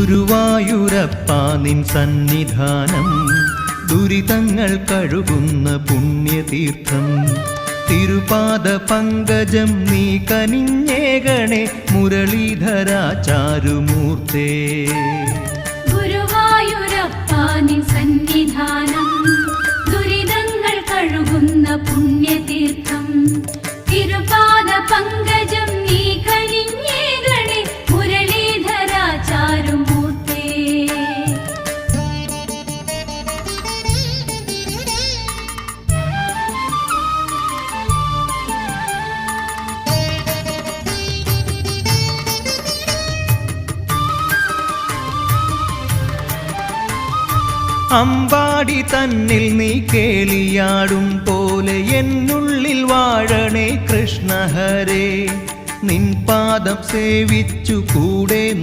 ഗുരുവായൂരപ്പാ നിൻ സന്നിധാനം ദുരിതങ്ങൾ കഴുകുന്ന പുണ്യതീർത്ഥം. തിരുപാദ പങ്കജം നീ കനിഞ്ഞേകണേ മുരളീധരാ ചാരുമൂർത്തേ. ഗുരുവായൂരപ്പാ നിൻ സന്നിധാനം ദുരിതങ്ങൾ കഴുകുന്ന പുണ്യതീർത്ഥം. തിരുപാദ പങ്കജം നീ കനിഞ്ഞേകണേ മുരളീധരാ ചാരുമൂർത്തേ. അമ്പാടി തന്നിൽ നീ കേളിയാടും പോലെ എന്നുള്ളിൽ വാഴണേ കൃഷ്ണഹരേ. നിൻ പാദം സേവിച്ചു കൂടെ